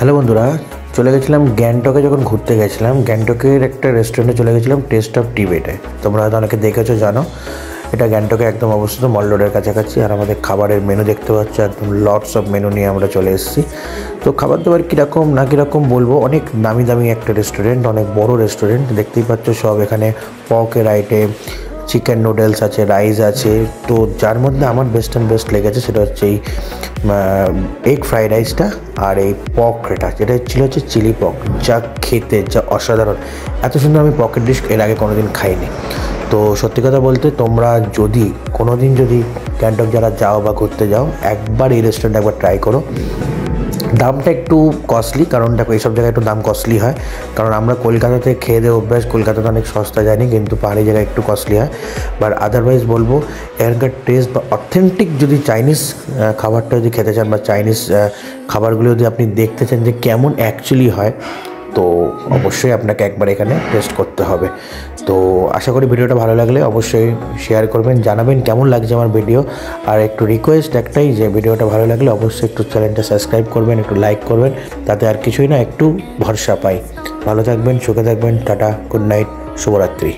Hello বন্ধুরা, চলে গেছিলাম গ্যাংটকে। যখন ঘুরতে গেছিলাম গ্যাংটকের একটা রেস্টুরেন্টে চলে গেছিলাম, টেস্ট অফ টিবেটে। তোমরা হয়তো অনেকে দেখেছো, জানো। এটা গ্যাংটকে একদম অবস্থিত, মল রোডের কাছাকাছি। আর আমাদের খাবারের মেনু দেখতে পাচ্ছ, একদম লটস অফ মেনু নিয়ে আমরা চলে এসেছি। তো খাবার দাবার কীরকম না কীরকম বলবো, অনেক দামি দামি একটা রেস্টুরেন্ট, অনেক বড় রেস্টুরেন্ট। দেখতেই পাচ্ছ সব এখানে পকের আইটেম, চিকেন নুডলস আছে, রাইস আছে। তো যার মধ্যে আমার বেস্ট অ্যান্ড বেস্ট লেগেছে সেটা হচ্ছে এই এগ ফ্রাইড রাইসটা আর এই পকটা, যেটা ছিল হচ্ছে চিলি পক। যা খেতে যা অসাধারণ, এত সুন্দর আমি পকেট ডিশ এর আগে কোনোদিন খাইনি। তো সত্যি কথা বলতে, তোমরা যদি কোনোদিন যদি গ্যাংটক যারা যাও বা ঘুরতে যাও, একবার এই রেস্টুরেন্ট একবার ট্রাই করো। দামটা একটু কস্টলি, কারণ দেখো এইসব জায়গায় একটু দাম কস্টলি হয়, কারণ আমরা কলকাতাতে খেয়ে দিয়ে অভ্যাস। কলকাতাতে অনেক সস্তা যায়নি, কিন্তু পাহাড়ি জায়গায় একটু কস্টলি হয়। বাট আদারওয়াইজ বলবো, এখানকার টেস্ট বা অথেন্টিক যদি চাইনিজ খাবারটা যদি খেতে চান, বা চাইনিজ খাবারগুলো যদি আপনি দেখতে চান যে কেমন অ্যাকচুয়ালি হয়, তো অবশ্যই আপনাকে একবার এখানে টেস্ট করতে হবে। তো আশা করি ভিডিওটা ভালো লাগলে অবশ্যই শেয়ার করবেন, জানাবেন কেমন লাগছে আমার ভিডিও। আর একটু রিকোয়েস্ট একটাই, যে ভিডিওটা ভালো লাগলে অবশ্যই একটু চ্যানেলটা সাবস্ক্রাইব করবেন, একটু লাইক করবেন, তাতে আর কিছুই না, একটু ভরসা পাই। ভালো থাকবেন, সুখে থাকবেন। টাটা, গুড নাইট, শুভরাত্রি।